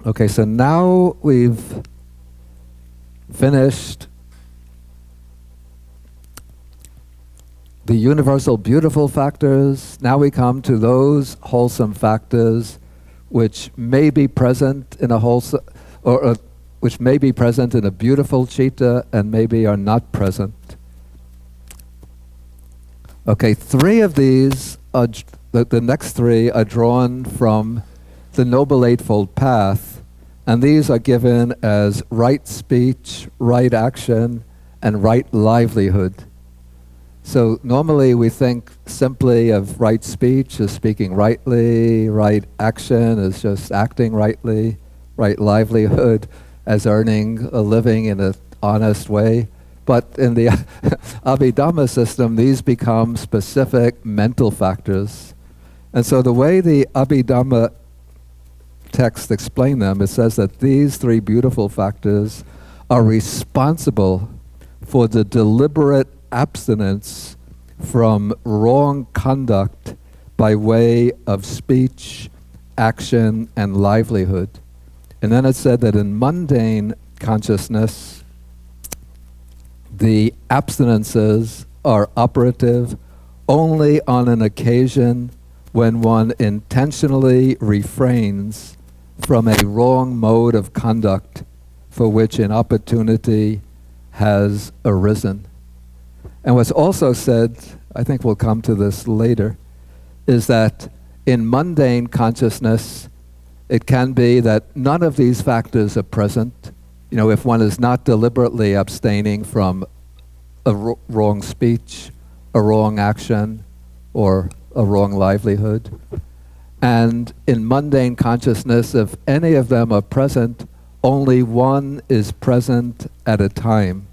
Okay, so now we've finished the universal beautiful factors. Now we come to those wholesome factors which may be present in a wholesome, or which may be present in a beautiful citta and maybe are not present. Okay, three of these, the next three are drawn from the Noble Eightfold Path, and these are given as right speech, right action, and right livelihood. So normally we think simply of right speech as speaking rightly, right action as just acting rightly, right livelihood as earning a living in an honest way. But in the Abhidhamma system, these become specific mental factors. And so the way the Abhidhamma text explain them, it says that these three beautiful factors are responsible for the deliberate abstinence from wrong conduct by way of speech, action, and livelihood. And then it said that in mundane consciousness, the abstinences are operative only on an occasion when one intentionally refrains from a wrong mode of conduct for which an opportunity has arisen. And what's also said, I think we'll come to this later, is that in mundane consciousness, it can be that none of these factors are present. You know, if one is not deliberately abstaining from a wrong speech, a wrong action, or a wrong livelihood. And in mundane consciousness, if any of them are present, only one is present at a time.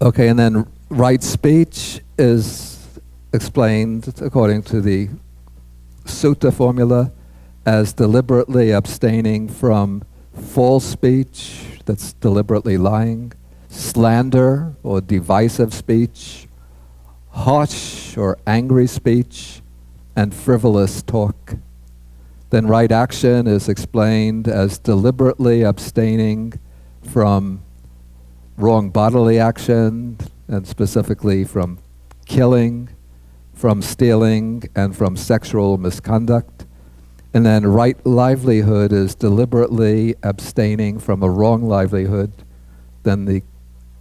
Okay, and then right speech is explained according to the sutta formula as deliberately abstaining from false speech, that's deliberately lying, slander or divisive speech, harsh or angry speech, and frivolous talk. Then right action is explained as deliberately abstaining from wrong bodily action, and specifically from killing, from stealing, and from sexual misconduct. And then right livelihood is deliberately abstaining from a wrong livelihood. Then the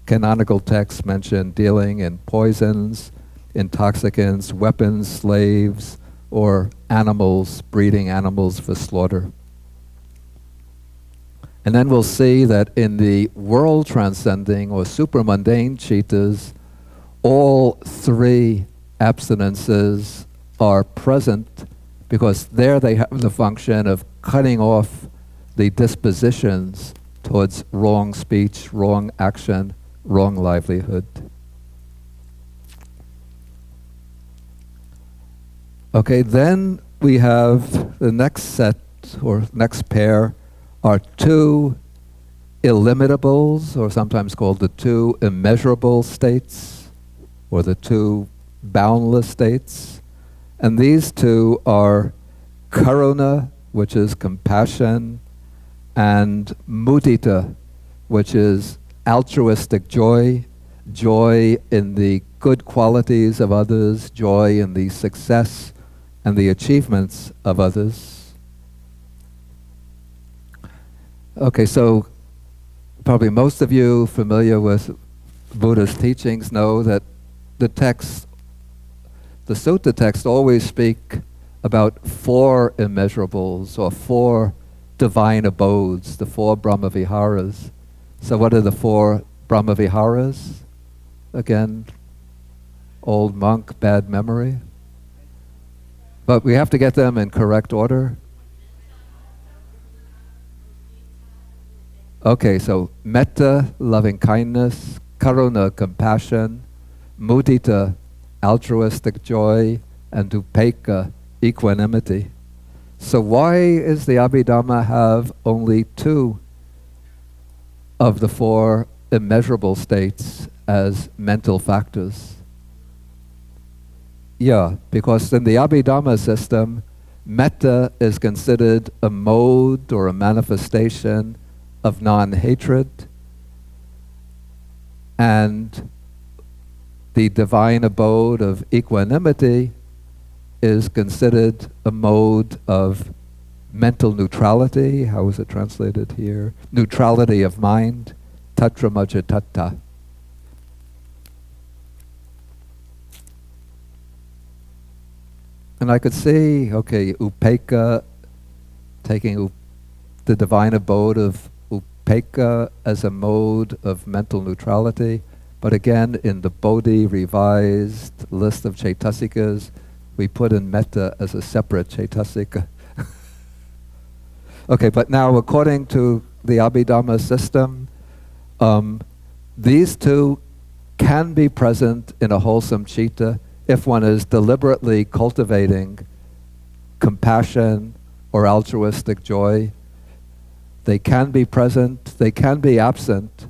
canonical texts mention dealing in poisons, intoxicants, weapons, slaves, or animals, breeding animals for slaughter. And then we'll see that in the world transcending or supramundane cittas, all three abstinences are present because there they have the function of cutting off the dispositions towards wrong speech, wrong action, wrong livelihood. Okay, then we have the next set or next pair are two illimitables, or sometimes called the two immeasurable states, or the two boundless states. And these two are karuna, which is compassion, and mudita, which is altruistic joy, joy in the good qualities of others, joy in the success and the achievements of others. Okay, so probably most of you familiar with Buddha's teachings know that the sutta text always speak about four immeasurables or four divine abodes, the four Brahmaviharas. So what are the four Brahmaviharas? Again, old monk, bad memory. But we have to get them in correct order. Okay, so metta, loving kindness, karuna, compassion, mudita, altruistic joy, and upekkha, equanimity. So why is the Abhidhamma have only two of the four immeasurable states as mental factors? Yeah, because in the Abhidhamma system, metta is considered a mode or a manifestation of non-hatred, and the divine abode of equanimity is considered a mode of mental neutrality. How is it translated here? Neutrality of mind, tatra majatatta. And I could see, okay, upekkha, taking the divine abode of upekkha as a mode of mental neutrality. But again, in the Bodhi revised list of cetasikas, we put in metta as a separate cetasika. Okay, but now according to the Abhidhamma system, these two can be present in a wholesome citta if one is deliberately cultivating compassion or altruistic joy. They can be present, they can be absent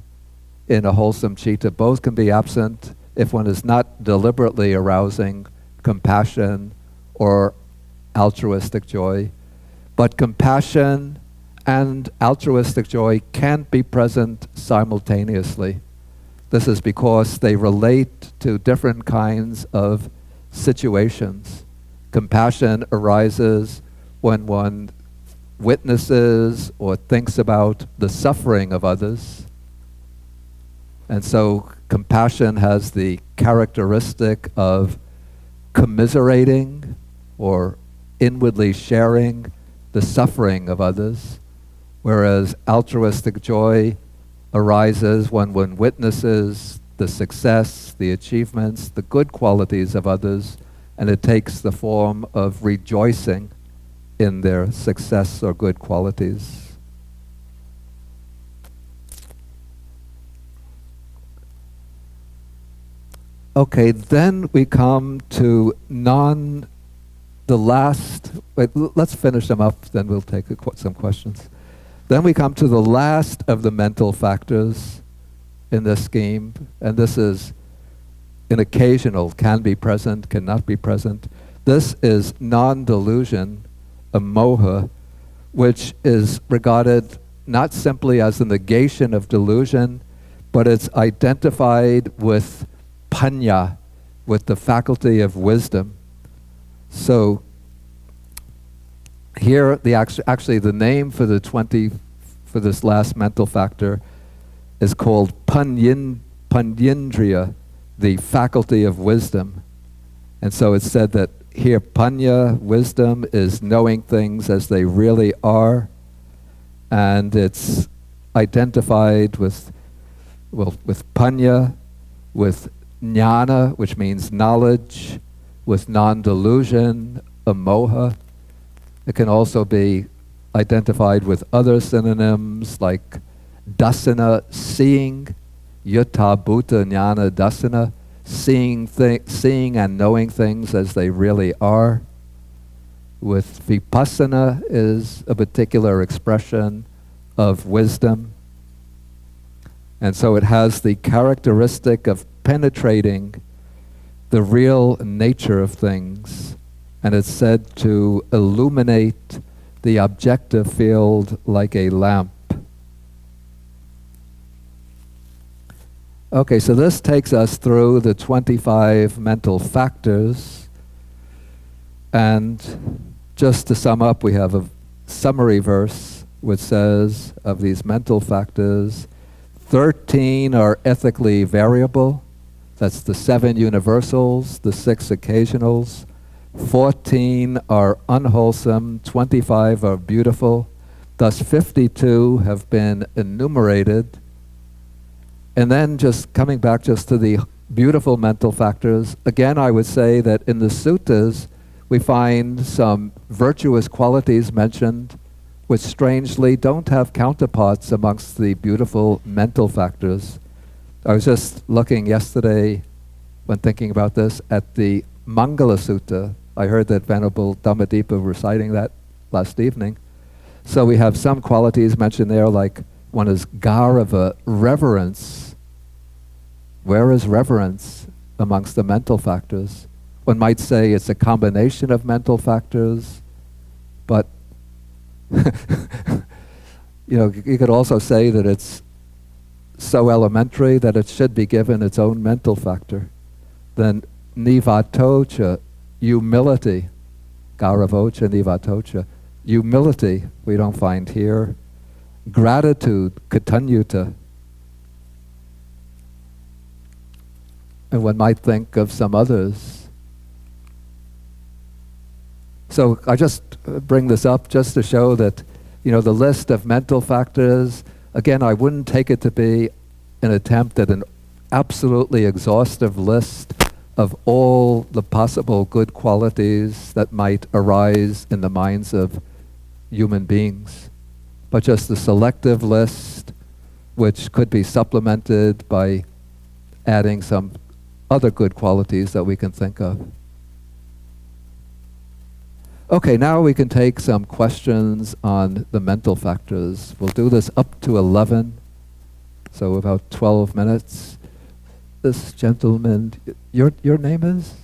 in a wholesome citta. Both can be absent if one is not deliberately arousing compassion or altruistic joy. But compassion and altruistic joy can't be present simultaneously. This is because they relate to different kinds of situations. Compassion arises when one witnesses or thinks about the suffering of others. And so compassion has the characteristic of commiserating or inwardly sharing the suffering of others, whereas altruistic joy arises when one witnesses the success, the achievements, the good qualities of others, and it takes the form of rejoicing in their success or good qualities. Okay, then we come to let's finish them up, then we'll take some questions. Then we come to the last of the mental factors in this scheme, and this is an occasional, can be present, cannot be present. This is non-delusion, a moha, which is regarded not simply as the negation of delusion, but it's identified with panya, with the faculty of wisdom. So here, actually the name for for this last mental factor is called panyendriya, the faculty of wisdom. And so it's said that here panya, wisdom, is knowing things as they really are, and it's identified with panya, with jnana, which means knowledge, with non-delusion, amoha. It can also be identified with other synonyms like dasana, seeing, yutta bhuta jnana dasana, seeing and knowing things as they really are. With vipassana is a particular expression of wisdom. And so it has the characteristic of penetrating the real nature of things, and it's said to illuminate the objective field like a lamp. Okay, so this takes us through the 25 mental factors, and just to sum up, we have a summary verse which says of these mental factors, 13 are ethically variable. That's the 7 universals, the 6 occasionals. 14 are unwholesome, 25 are beautiful. Thus 52 have been enumerated. And then just coming back just to the beautiful mental factors, again I would say that in the suttas we find some virtuous qualities mentioned which strangely don't have counterparts amongst the beautiful mental factors. I was just looking yesterday, when thinking about this, at the Mangala Sutta. I heard that Venerable Dhammadipa reciting that last evening. So we have some qualities mentioned there, like one is garava, reverence. Where is reverence amongst the mental factors? one might say it's a combination of mental factors, but you could also say that it's so elementary that it should be given its own mental factor. Then nivatocha, humility, garavocha nivatocha, humility we don't find here. Gratitude, katanyuta. And one might think of some others. So I just bring this up just to show that, the list of mental factors, again, I wouldn't take it to be an attempt at an absolutely exhaustive list of all the possible good qualities that might arise in the minds of human beings, but just a selective list which could be supplemented by adding some other good qualities that we can think of. Okay, now we can take some questions on the mental factors. We'll do this up to 11, so about 12 minutes. This gentleman, your name is?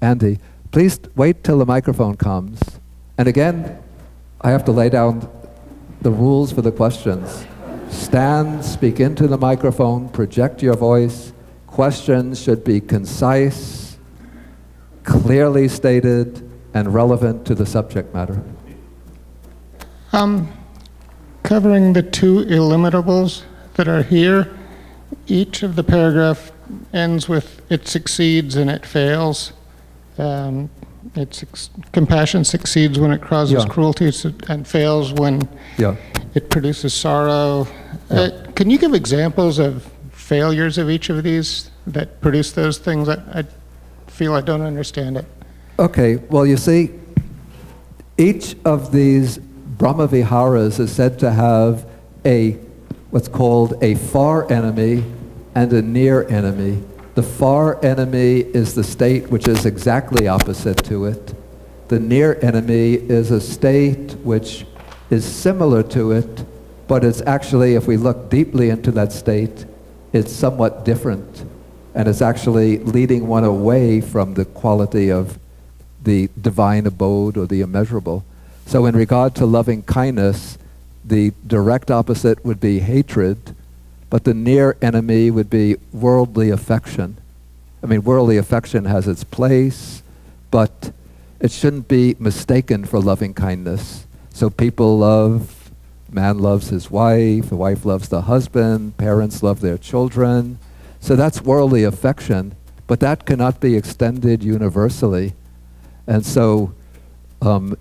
Andy. Please wait till the microphone comes. And again, I have to lay down the rules for the questions. Stand, speak into the microphone, project your voice. Questions should be concise, clearly stated, and relevant to the subject matter. Covering the two illimitables that are here, each of the paragraph ends with it succeeds and it fails. Compassion succeeds when it causes cruelty and fails when it produces sorrow. Can you give examples of failures of each of these that produce those things? I feel I don't understand it. Okay, well, you see, each of these Brahmaviharas is said to have what's called a far enemy and a near enemy. The far enemy is the state which is exactly opposite to it. The near enemy is a state which is similar to it, but it's actually, if we look deeply into that state, it's somewhat different. And it's actually leading one away from the quality of the divine abode or the immeasurable. So in regard to loving kindness, the direct opposite would be hatred, but the near enemy would be worldly affection. I mean, worldly affection has its place, but it shouldn't be mistaken for loving kindness. So man loves his wife, the wife loves the husband, parents love their children. So that's worldly affection, but that cannot be extended universally. And so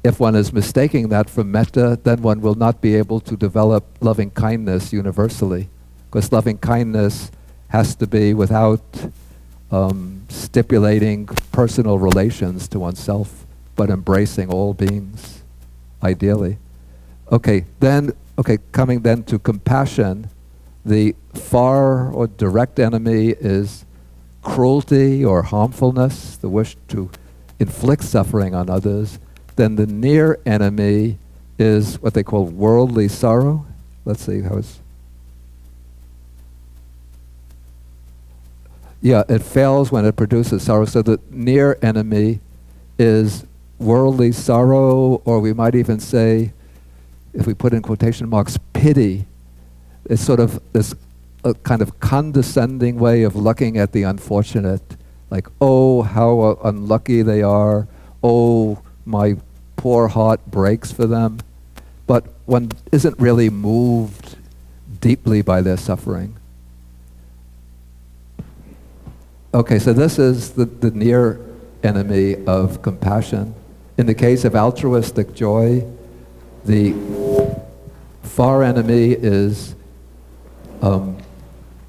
if one is mistaking that for metta, then one will not be able to develop loving kindness universally, because loving kindness has to be without stipulating personal relations to oneself, but embracing all beings, ideally. Coming then to compassion, the far or direct enemy is cruelty or harmfulness, the wish to inflict suffering on others. Then the near enemy is what they call worldly sorrow. Let's see how it's... it fails when it produces sorrow. So the near enemy is worldly sorrow, or we might even say, if we put in quotation marks, pity. It's sort of this kind of condescending way of looking at the unfortunate. Like, oh, how unlucky they are. Oh, my poor heart breaks for them. But one isn't really moved deeply by their suffering. Okay, so this is the near enemy of compassion. In the case of altruistic joy, the far enemy is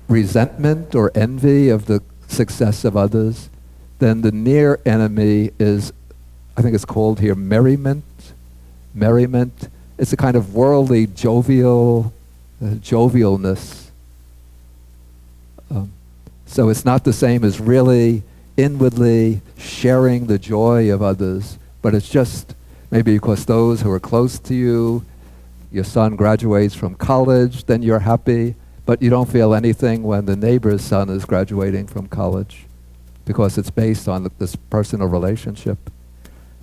resentment or envy of the success of others. Then the near enemy is, I think it's called here, merriment. Merriment. It's a kind of worldly jovialness. So it's not the same as really inwardly sharing the joy of others, but it's just maybe because those who are close to you, your son graduates from college, then you're happy, but you don't feel anything when the neighbor's son is graduating from college. because it's based on this personal relationship.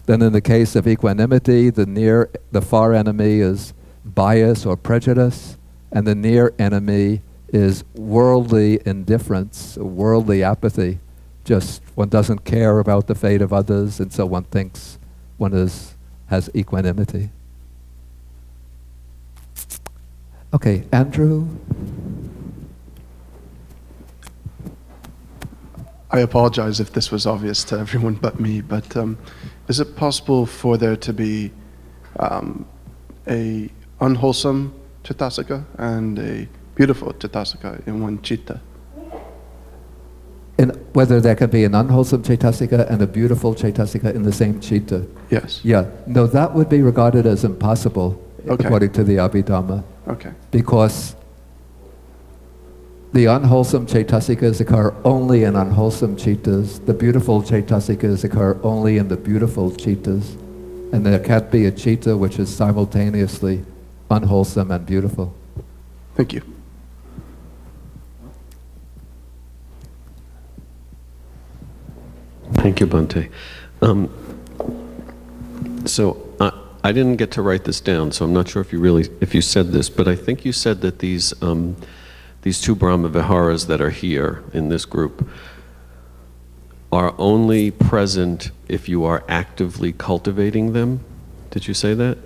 Then in the case of equanimity, the far enemy is bias or prejudice, and the near enemy is worldly indifference, worldly apathy. Just one doesn't care about the fate of others, and so one thinks one has equanimity. Okay, Andrew? I apologize if this was obvious to everyone but me, but is it possible for there to be a unwholesome cetasika and a beautiful cetasika in one citta? And whether there can be an unwholesome cetasika and a beautiful cetasika in the same citta? Yes. Yeah. No, that would be regarded as impossible, according to the Abhidhamma. Okay. Because the unwholesome cetasikas occur only in unwholesome cittas. The beautiful cetasikas occur only in the beautiful cittas. And there can't be a citta which is simultaneously unwholesome and beautiful. Thank you. Thank you, Bhante. So I didn't get to write this down, so I'm not sure if you said this, but I think you said that these two Brahma Viharas that are here in this group are only present if you are actively cultivating them. Did you say that?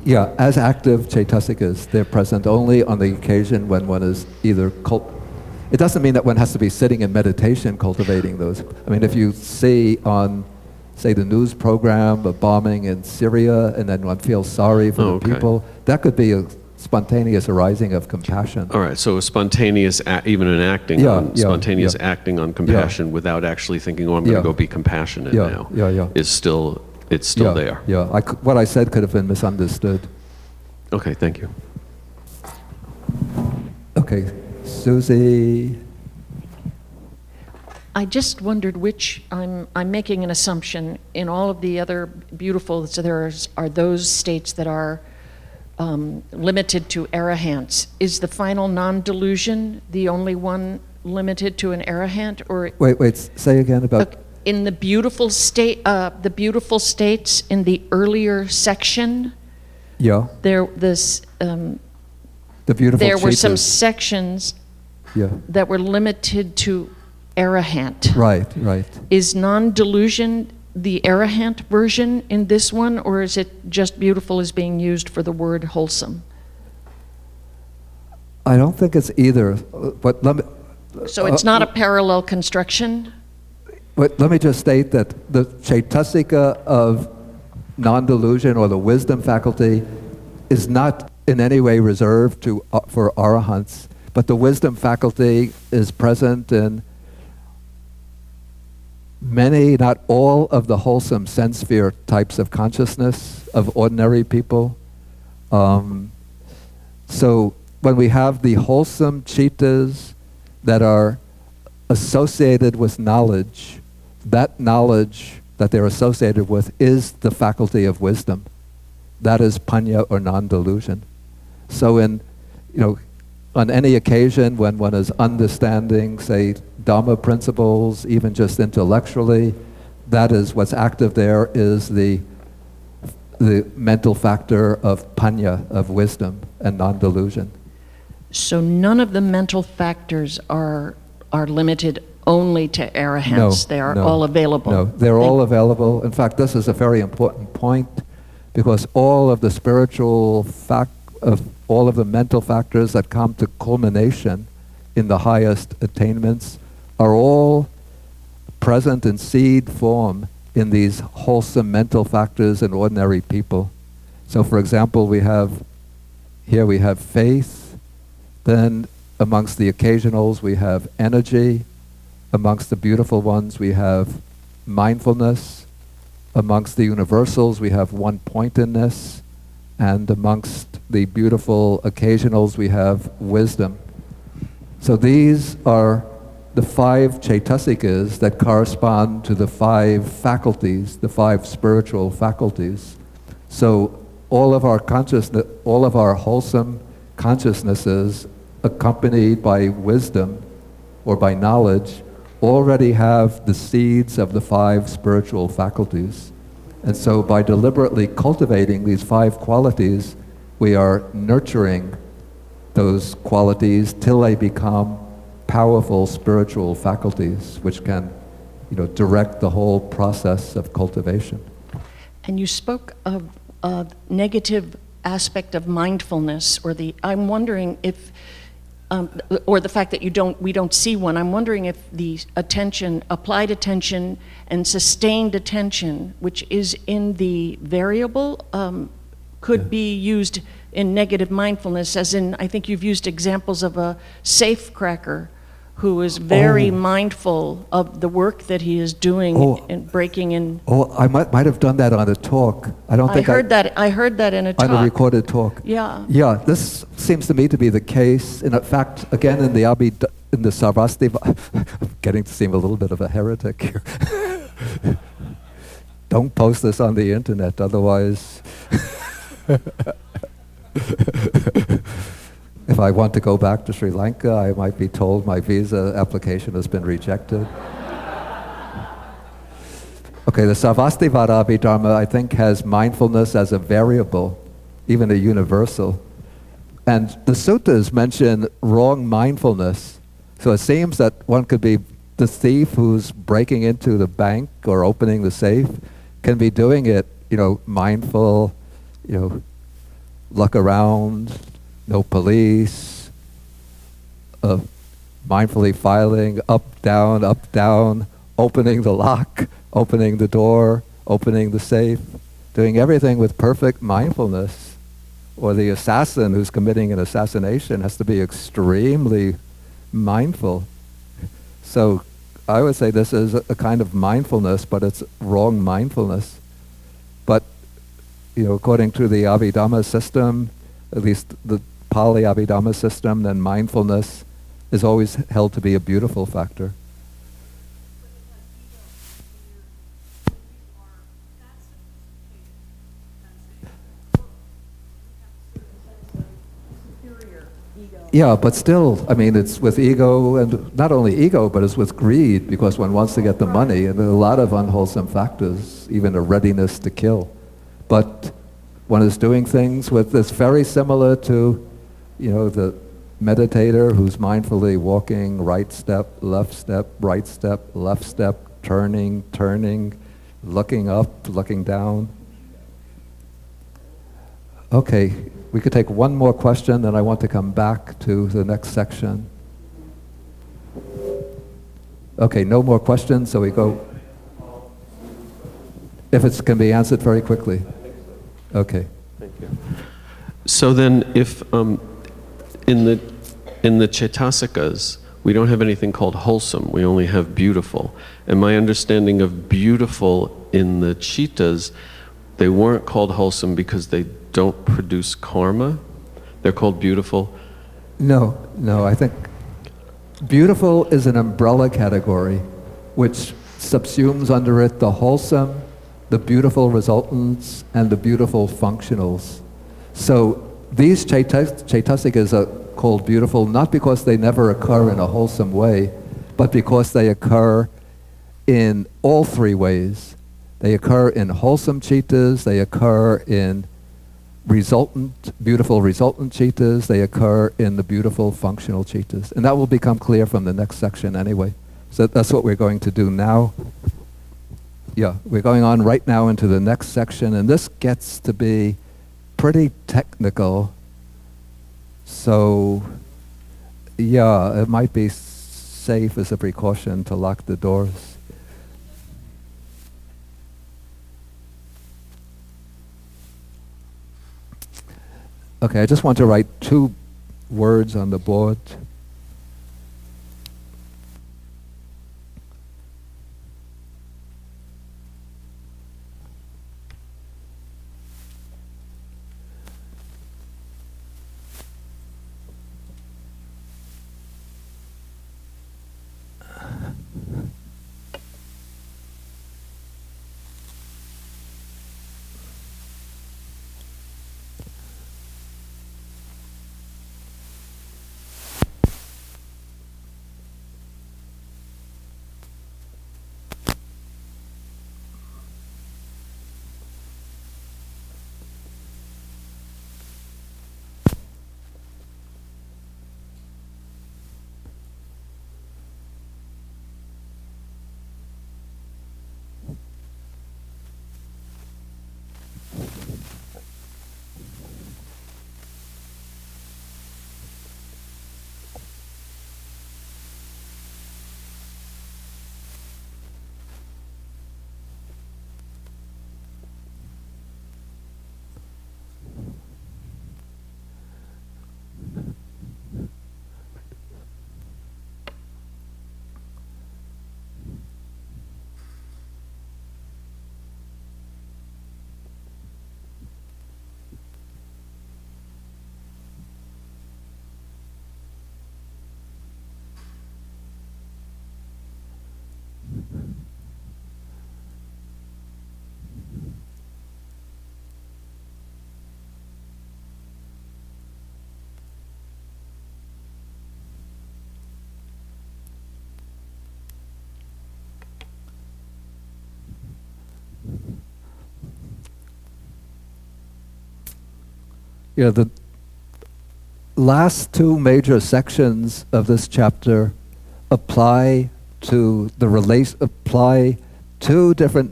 Yeah, as active cetasikas, they're present only on the occasion when one is either it doesn't mean that one has to be sitting in meditation cultivating those. I mean, if you see on, say, the news program, a bombing in Syria, and then one feels sorry for the people, that could be a spontaneous arising of compassion. All right, so a spontaneous, even an acting on, spontaneous acting on compassion without actually thinking, oh, I'm going to go be compassionate now, is still, it's still there. Yeah, what I said could have been misunderstood. Okay, thank you. Okay, Susie. I just wondered which, I'm making an assumption, in all of the other beautiful, so are those states that are limited to arahants. Is the final non-delusion the only one limited to an arahant, or wait, say again about in the beautiful state, the beautiful states in the earlier section? Yeah. The beautiful. There were some sections that were limited to arahant. Right. Is non-delusion the arahant version in this one, or is it just beautiful as being used for the word wholesome? I don't think it's either. But so it's not a parallel construction? But let me just state that the cetasika of non-delusion or the wisdom faculty is not in any way reserved for arahants, but the wisdom faculty is present in many, not all, of the wholesome sense sphere types of consciousness of ordinary people. So when we have the wholesome cittas that are associated with knowledge, that knowledge that they're associated with is the faculty of wisdom. That is panya or non-delusion. So on any occasion when one is understanding, say, Dhamma principles, even just intellectually, that is what's active there is the mental factor of panya, of wisdom and non-delusion. So none of the mental factors are limited only to arahants. They are all available. No, they're all available. In fact, this is a very important point because all of the spiritual all of the mental factors that come to culmination in the highest attainments are all present in seed form in these wholesome mental factors in ordinary people. So for example, we have faith, then amongst the occasionals we have energy, amongst the beautiful ones we have mindfulness, amongst the universals we have one-pointedness, and amongst the beautiful occasionals we have wisdom. So these are the 5 cetasikas that correspond to the 5 faculties, the 5 spiritual faculties. So all of our consciousness, all of our wholesome consciousnesses accompanied by wisdom or by knowledge already have the seeds of the 5 spiritual faculties. And so by deliberately cultivating these 5 qualities, we are nurturing those qualities till they become powerful spiritual faculties, which can, direct the whole process of cultivation. And you spoke of a negative aspect of mindfulness, I'm wondering if, or the fact that we don't see one. I'm wondering if the attention, applied attention and sustained attention, which is in the variable, could be used in negative mindfulness, as in, I think you've used examples of a safecracker who is very mindful of the work that he is doing and breaking in. I might have done that on a talk. I heard that in a talk. On a recorded talk. Yeah. Yeah, this seems to me to be the case. In fact, again, in the Sarvastiva, I'm getting to seem a little bit of a heretic here. Don't post this on the internet, otherwise... If I want to go back to Sri Lanka, I might be told my visa application has been rejected. Okay, the Sarvastivada Abhidhamma, I think, has mindfulness as a variable, even a universal. And the suttas mention wrong mindfulness. So it seems that one could be the thief who's breaking into the bank or opening the safe, can be doing it, mindful, look around, no police, mindfully filing up, down, opening the lock, opening the door, opening the safe, doing everything with perfect mindfulness. Or the assassin who's committing an assassination has to be extremely mindful. So I would say this is a kind of mindfulness, but it's wrong mindfulness. But according to the Abhidhamma system, at least the Pali Abhidhamma system, then mindfulness is always held to be a beautiful factor. Yeah, but still, it's with ego, and not only ego, but it's with greed, because one wants to get the money, and there are a lot of unwholesome factors, even a readiness to kill. But one is doing things with this very similar to, the meditator who's mindfully walking, right step, right step, left step, turning, looking up, looking down. Okay, we could take one more question, then I want to come back to the next section. Okay, no more questions, so we go. If it can be answered very quickly. Okay. Thank you. So then, if in the cetasikas, we don't have anything called wholesome, we only have beautiful. And my understanding of beautiful in the citas, they weren't called wholesome because they don't produce karma. They're called beautiful. No, I think beautiful is an umbrella category which subsumes under it the wholesome, the beautiful resultants, and the beautiful functionals. So these cetasikas are called beautiful not because they never occur in a wholesome way, but because they occur in all 3 ways. They occur in wholesome citas, they occur in beautiful resultant citas, they occur in the beautiful functional citas. And that will become clear from the next section anyway. So that's what we're going to do now. Yeah, we're going on right now into the next section, and this gets to be pretty technical. So, yeah, it might be safe as a precaution to lock the doors. Okay, I just want to write 2 words on the board. the last two major sections of this chapter apply two different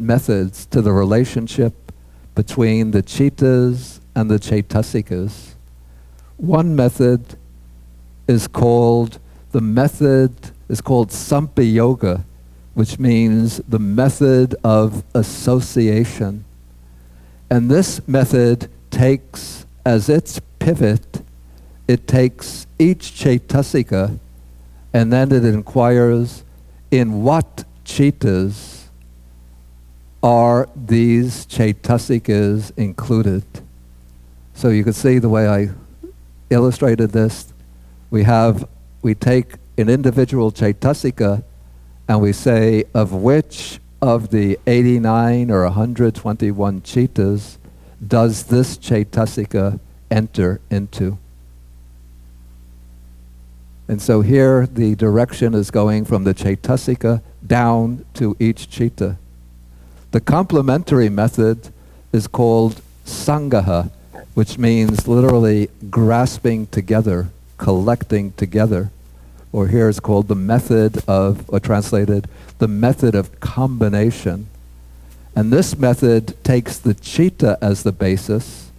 methods to the relationship between the citas and the cetasikas. One method is called sampayoga, which means the method of association. And this method takes as its pivot, it takes each cetasika, and then it inquires in what citas are these cetasikas included. So you can see the way I illustrated this. We take an individual cetasika and we say of which of the 89 or 121 citas does this cetasika enter into. And so here the direction is going from the cetasika down to each citta. The complementary method is called sangaha, which means literally grasping together, collecting together. Or here it's called the method of, or translated, the method of combination. And this method takes the citta as the basis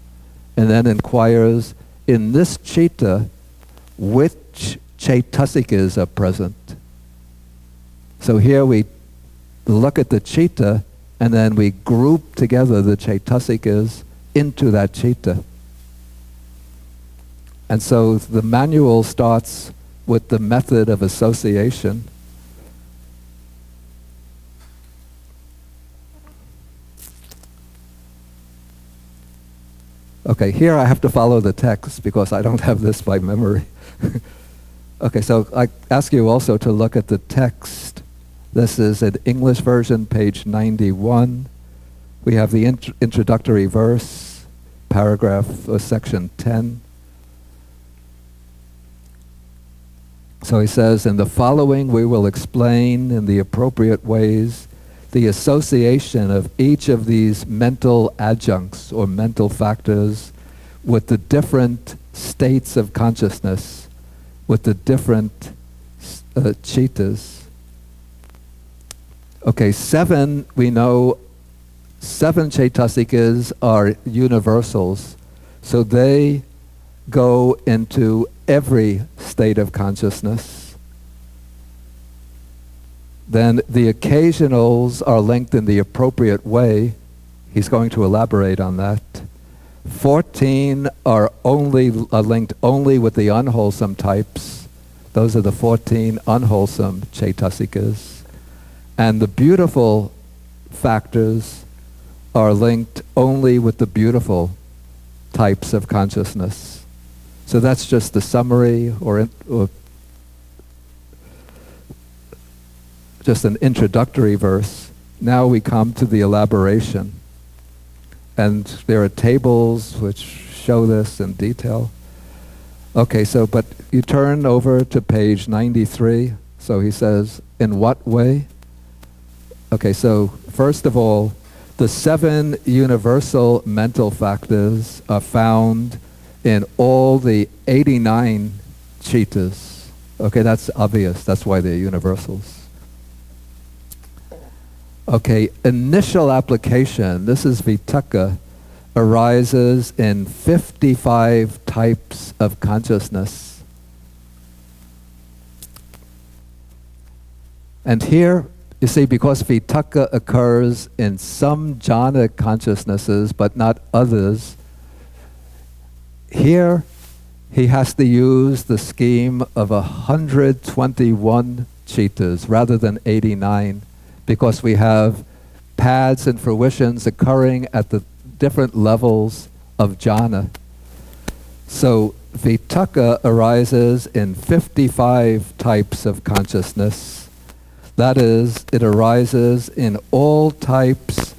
and then inquires in this citta which cetasikas are present. So here we look at the citta and then we group together the cetasikas into that citta. And so the manual starts with the method of association. Okay, here I have to follow the text because I don't have this by memory. Okay, so I ask you also to look at the text. This is an English version, page 91. We have the introductory verse, paragraph section 10. So he says, in the following we will explain in the appropriate ways the association of each of these mental adjuncts or mental factors with the different states of consciousness, with the different citas. Okay, we know 7 cetasikas are universals, so they go into every state of consciousness. Then the occasionals are linked in the appropriate way. He's going to elaborate on that. 14 are linked only with the unwholesome types. Those are the 14 unwholesome cetasikas. And the beautiful factors are linked only with the beautiful types of consciousness. So that's just the summary or just an introductory verse. Now we come to the elaboration. And there are tables which show this in detail. Okay, but you turn over to page 93. So he says, in what way? Okay, so first of all, the 7 universal mental factors are found in all the 89 citas. Okay, that's obvious. That's why they're universals. Okay, initial application, this is vitakka, arises in 55 types of consciousness. And here, you see, because vitakka occurs in some jhana consciousnesses but not others, here he has to use the scheme of 121 citas rather than 89, because we have pads and fruitions occurring at the different levels of jhana. So vitakka arises in 55 types of consciousness. That is, it arises in all types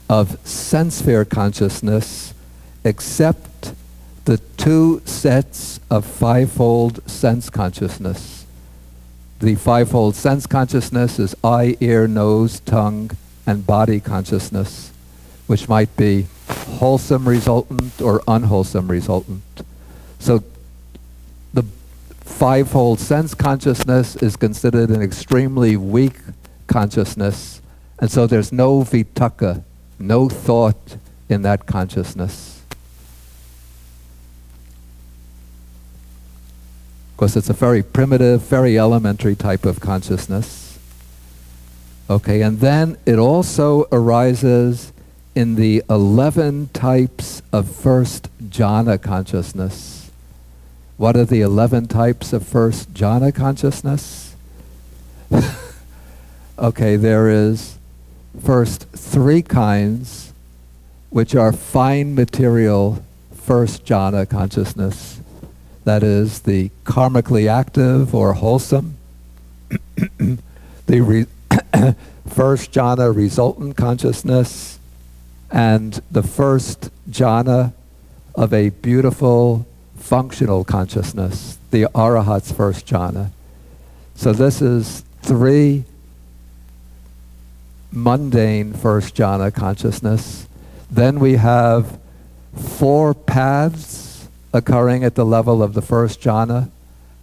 of sense-sphere consciousness except the 2 sets of fivefold sense consciousness. The fivefold sense consciousness is eye, ear, nose, tongue, and body consciousness, which might be wholesome resultant or unwholesome resultant. So the fivefold sense consciousness is considered an extremely weak consciousness, and so there's no vitakka, no thought in that consciousness. Of course, it's a very primitive, very elementary type of consciousness. Okay, and then it also arises in the 11 types of first jhana consciousness. What are the 11 types of first jhana consciousness? Okay, there is first 3 kinds, which are fine material first jhana consciousness. That is the karmically active or wholesome, the first jhana resultant consciousness, and the first jhana of a beautiful functional consciousness, the arahat's first jhana. So this is 3 mundane first jhana consciousness. Then we have 4 paths occurring at the level of the first jhana,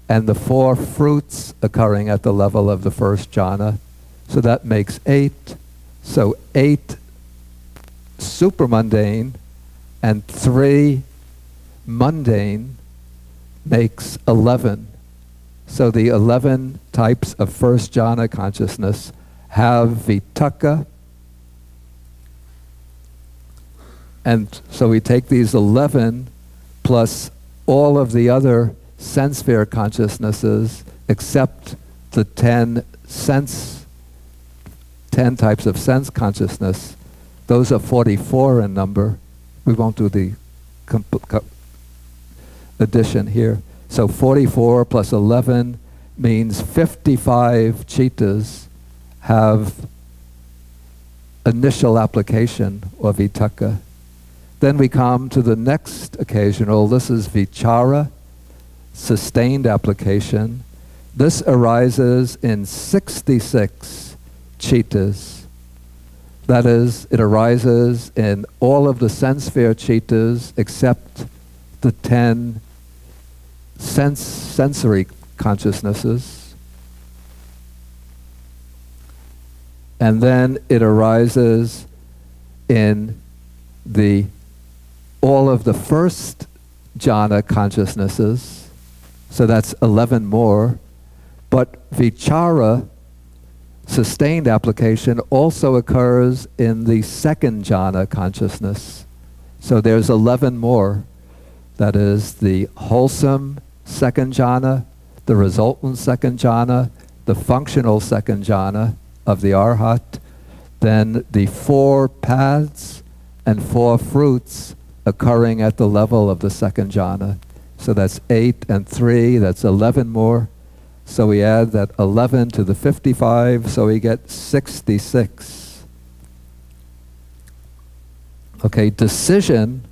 and the 4 fruits occurring at the level of the first jhana. So that makes 8. So 8 supermundane and 3 mundane makes 11. So the 11 types of first jhana consciousness have vitakka, and so we take these 11 plus all of the other sense sphere consciousnesses except the 10 types of sense consciousness. Those are 44 in number. We won't do the addition here. So 44 plus 11 means 55 chittas have initial application or vitakka. Then we come to the next occasional. This is vichara, sustained application. This arises in 66 chittas. That is, it arises in all of the sense sphere chittas except the 10 sensory consciousnesses. And then it arises in all of the first jhana consciousnesses. So that's 11 more. But vichara, sustained application, also occurs in the second jhana consciousness. So there's 11 more. That is the wholesome second jhana, the resultant second jhana, the functional second jhana of the arhat, then the 4 paths and 4 fruits occurring at the level of the second jhana. So that's 8 and 3, that's 11 more. So we add that 11 to the 55, so we get 66. Okay, decision,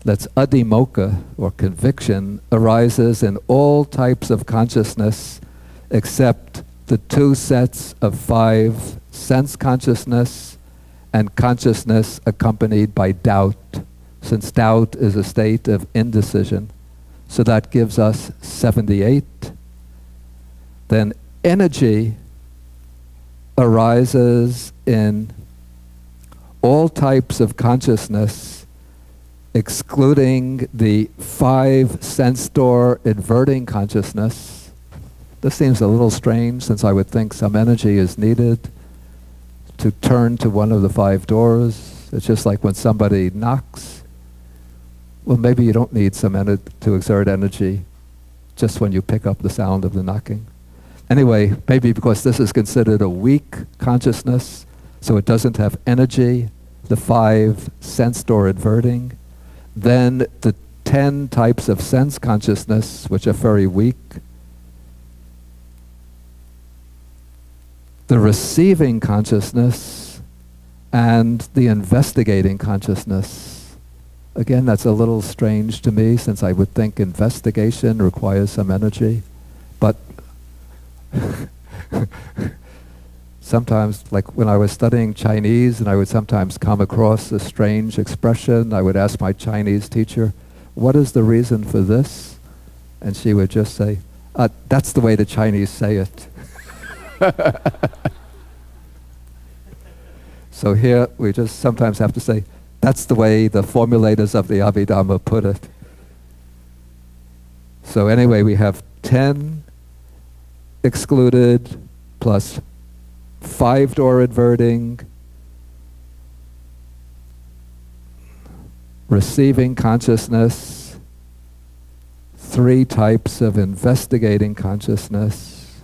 that's adhimokkha, or conviction, arises in all types of consciousness except the 2 sets of 5 sense consciousness and consciousness accompanied by doubt, since doubt is a state of indecision. So that gives us 78. Then energy arises in all types of consciousness excluding the 5 sense door inverting consciousness. This seems a little strange, since I would think some energy is needed to turn to one of the 5 doors. It's just like when somebody knocks. Well, maybe you don't need some energy to exert energy just when you pick up the sound of the knocking. Anyway, maybe because this is considered a weak consciousness, so it doesn't have energy, the 5 sense door inverting, then the 10 types of sense consciousness, which are very weak, the receiving consciousness, and the investigating consciousness. Again, that's a little strange to me, since I would think investigation requires some energy. But sometimes, like when I was studying Chinese and I would sometimes come across a strange expression, I would ask my Chinese teacher, what is the reason for this? And she would just say, that's the way the Chinese say it. So here we just sometimes have to say, that's the way the formulators of the Abhidhamma put it. So anyway, we have 10 excluded plus 5 door adverting, receiving consciousness, 3 types of investigating consciousness.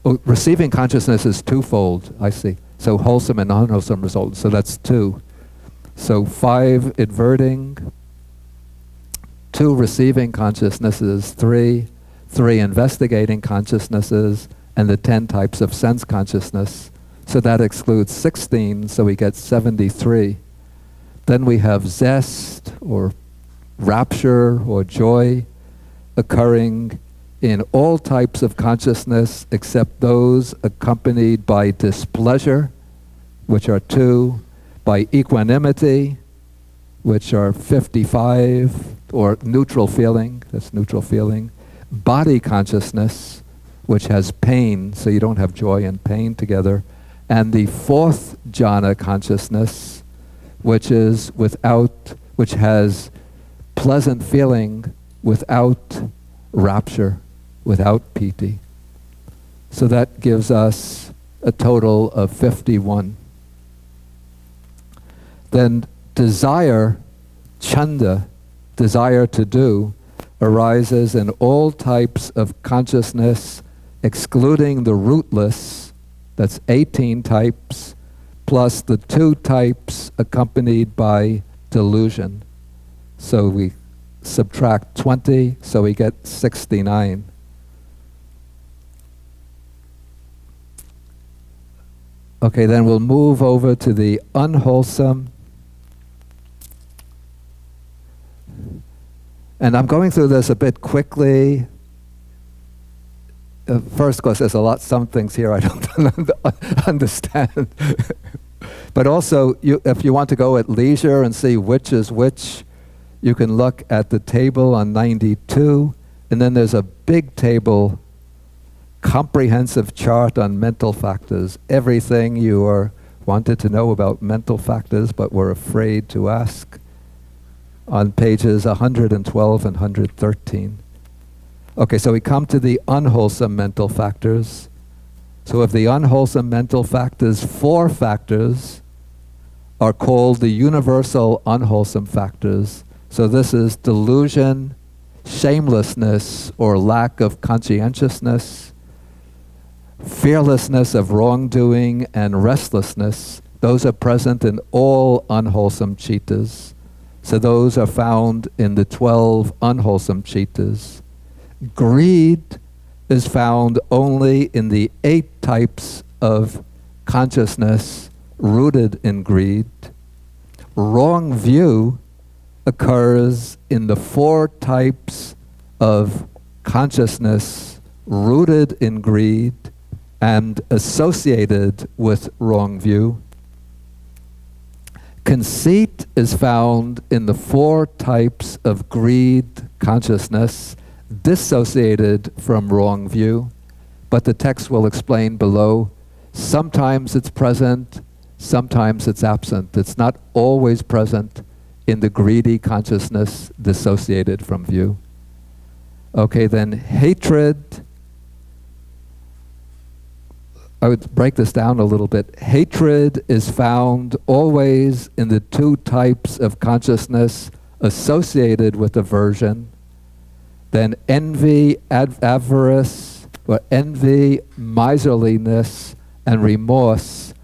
Oh, receiving consciousness is twofold, I see. So wholesome and unwholesome results, so that's 2. So 5 adverting, 2 receiving consciousnesses, 3 investigating consciousnesses, and the 10 types of sense consciousness. So that excludes 16, so we get 73. Then we have zest, or rapture, or joy, occurring in all types of consciousness except those accompanied by displeasure, which are 2, by equanimity, which are 55, or neutral feeling, that's neutral feeling, body consciousness, which has pain, so you don't have joy and pain together, and the 4th jhana consciousness, which has pleasant feeling without rapture, without piti. So that gives us a total of 51. Then desire, chanda, desire to do, arises in all types of consciousness, excluding the rootless, that's 18 types, plus the 2 types accompanied by delusion. So we subtract 20, so we get 69. Okay, then we'll move over to the unwholesome. And I'm going through this a bit quickly. First, because there's some things here I don't understand. But also, if you want to go at leisure and see which is which, you can look at the table on 92, and then there's a big table, comprehensive chart on mental factors. Everything you wanted to know about mental factors but were afraid to ask, on pages 112 and 113. Okay, so we come to the unwholesome mental factors. So of the unwholesome mental factors, 4 factors are called the universal unwholesome factors. So this is delusion, shamelessness or lack of conscientiousness, fearlessness of wrongdoing, and restlessness. Those are present in all unwholesome chittas. So those are found in the 12 unwholesome chittas. Greed is found only in the 8 types of consciousness rooted in greed. Wrong view occurs in the 4 types of consciousness rooted in greed and associated with wrong view. Conceit is found in the 4 types of greed consciousness dissociated from wrong view, but the text will explain below. Sometimes it's present, sometimes it's absent. It's not always present in the greedy consciousness dissociated from view. Okay, then hatred. I would break this down a little bit. Hatred is found always in the 2 types of consciousness associated with aversion. Then envy, avarice, or envy, miserliness, and remorse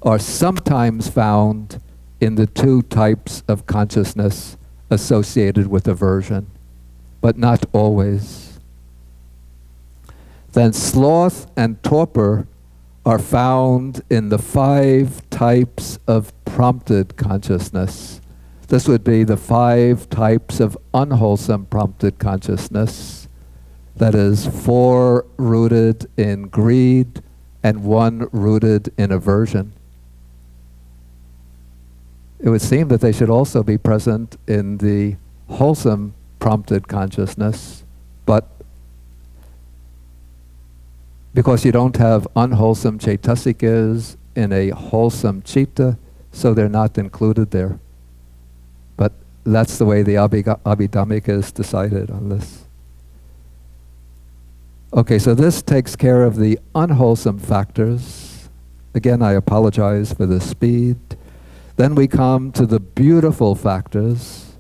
are sometimes found in the 2 types of consciousness associated with aversion, but not always. Then sloth and torpor are found in the 5 types of prompted consciousness. This would be the 5 types of unwholesome prompted consciousness. That is 4 rooted in greed and one rooted in aversion. It would seem that they should also be present in the wholesome prompted consciousness, but because you don't have unwholesome cetasikas in a wholesome citta, so they're not included there. But that's the way the Abhidhammikas decided on this. Okay, so this takes care of the unwholesome factors. Again, I apologize for the speed. Then we come to the beautiful factors.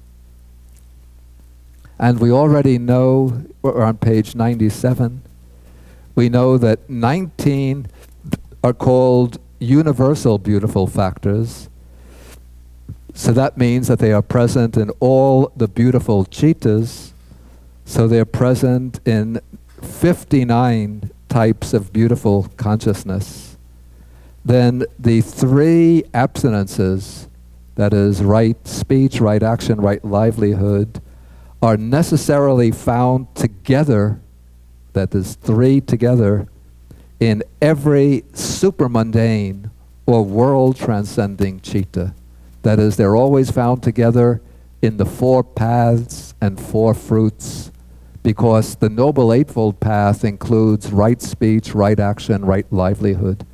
And we already know, we're on page 97, we know that 19 are called universal beautiful factors. So that means that they are present in all the beautiful cittas. So they're present in 59 types of beautiful consciousness. Then the 3 abstinences, that is right speech, right action, right livelihood, are necessarily found together, that is 3 together, in every supramundane or world-transcending citta. That is, they're always found together in the 4 paths and 4 fruits, because the Noble Eightfold Path includes right speech, right action, right livelihood.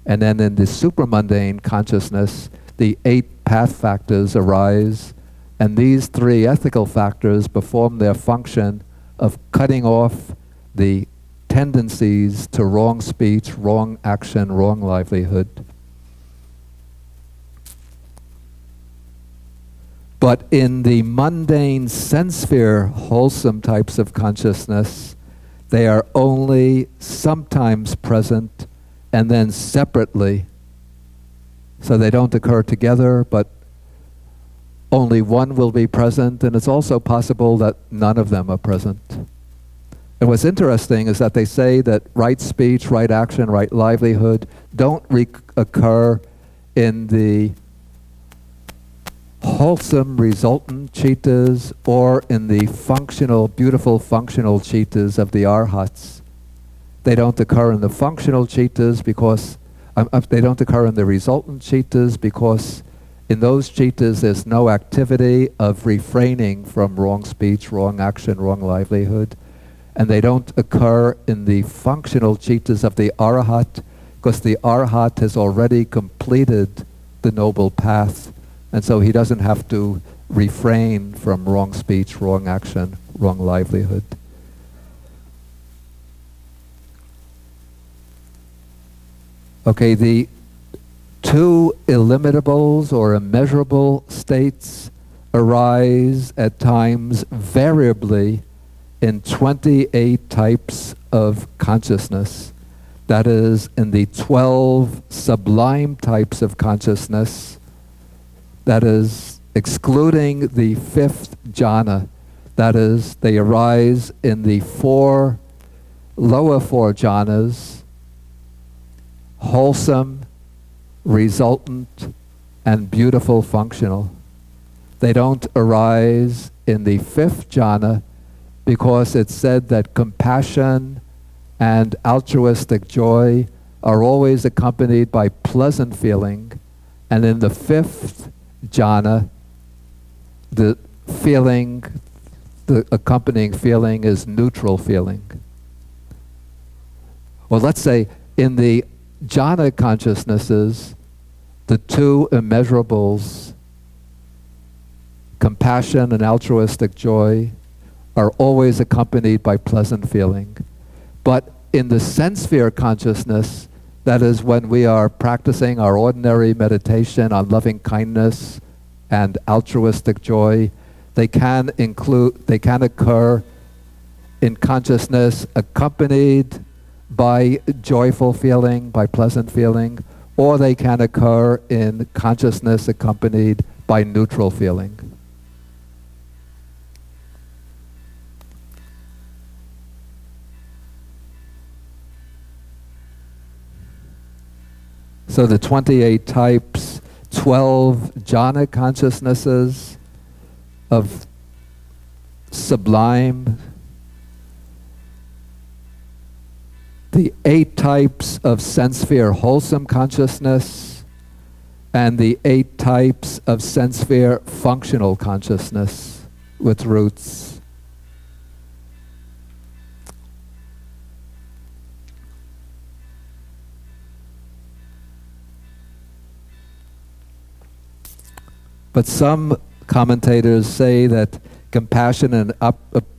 And then in the supramundane consciousness, the 8 path factors arise, and these 3 ethical factors perform their function of cutting off the tendencies to wrong speech, wrong action, wrong livelihood. But in the mundane sense sphere wholesome types of consciousness, they are only sometimes present and then separately. So they don't occur together, but only one will be present, and it's also possible that none of them are present. And what's interesting is that they say that right speech, right action, right livelihood don't occur in the wholesome resultant cittas or in the functional, beautiful functional cittas of the arhats. They don't occur in the functional cittas because, they don't occur in the resultant cittas because in those cittas there's no activity of refraining from wrong speech, wrong action, wrong livelihood. And they don't occur in the functional cittas of the arahat because the arahat has already completed the noble path, and so he doesn't have to refrain from wrong speech, wrong action, wrong livelihood. Okay, the 2 illimitables or immeasurable states arise at times variably in 28 types of consciousness. That is, in the 12 sublime types of consciousness, that is, excluding the 5th jhana, that is, they arise in the lower 4 jhanas, wholesome, resultant, and beautiful functional. They don't arise in the 5th jhana because it's said that compassion and altruistic joy are always accompanied by pleasant feeling, and in the 5th jhana, the accompanying feeling is neutral feeling. Well, let's say in the jhana consciousnesses, the 2 immeasurables, compassion and altruistic joy, are always accompanied by pleasant feeling. But in the sense sphere consciousness, that is when we are practicing our ordinary meditation on loving kindness and altruistic joy, they can occur in consciousness accompanied by joyful feeling, by pleasant feeling, or they can occur in consciousness accompanied by neutral feeling. So the 28 types, 12 jhana consciousnesses of sublime, the 8 types of sense sphere wholesome consciousness, and the 8 types of sense sphere functional consciousness with roots. But some commentators say that compassion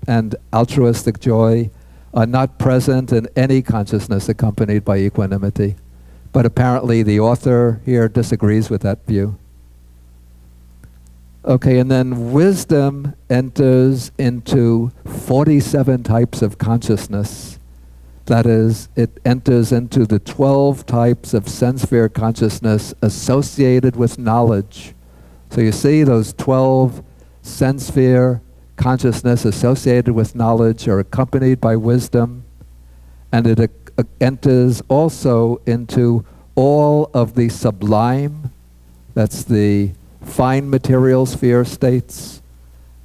and altruistic joy are not present in any consciousness accompanied by equanimity. But apparently the author here disagrees with that view. Okay, and then wisdom enters into 47 types of consciousness. That is, it enters into the 12 types of sense sphere consciousness associated with knowledge. So you see those 12 sense sphere consciousness associated with knowledge are accompanied by wisdom, and it enters also into all of the sublime, that's the fine material sphere states,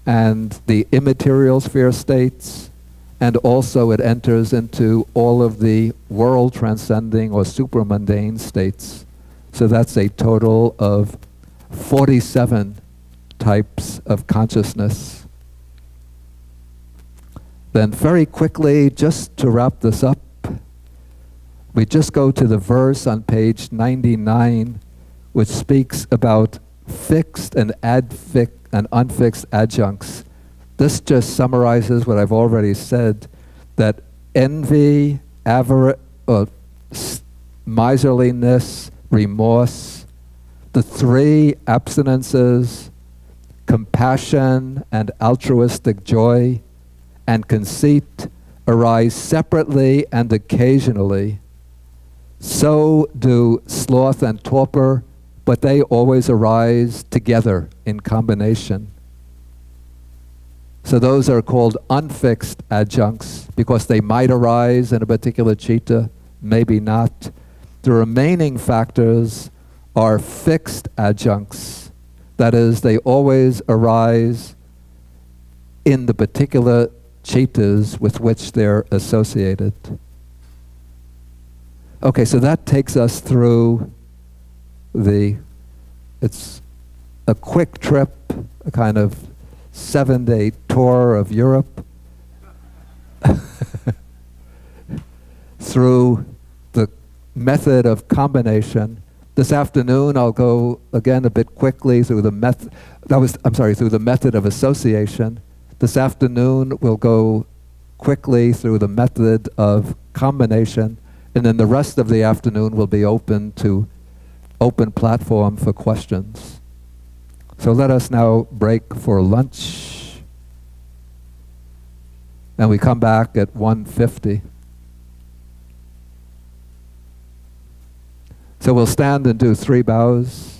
and the immaterial sphere states, and also it enters into all of the world transcending or supramundane states. So that's a total of 47 types of consciousness. Then very quickly, just to wrap this up, we just go to the verse on page 99, which speaks about fixed and unfixed adjuncts. This just summarizes what I've already said, that envy, miserliness, remorse, the 3 abstinences, compassion and altruistic joy, and conceit arise separately and occasionally. So do sloth and torpor, but they always arise together in combination. So those are called unfixed adjuncts because they might arise in a particular citta, maybe not. The remaining factors are fixed adjuncts. That is, they always arise in the particular cittas with which they're associated. Okay, so that takes us through it's a quick trip, a kind of 7-day tour of Europe through the method of combination. This afternoon I'll go again a bit quickly through the through the method of association. This afternoon we'll go quickly through the method of combination, and then the rest of the afternoon will be open platform for questions. So let us now break for lunch, and we come back at 1:50. So we'll stand and do 3 bows.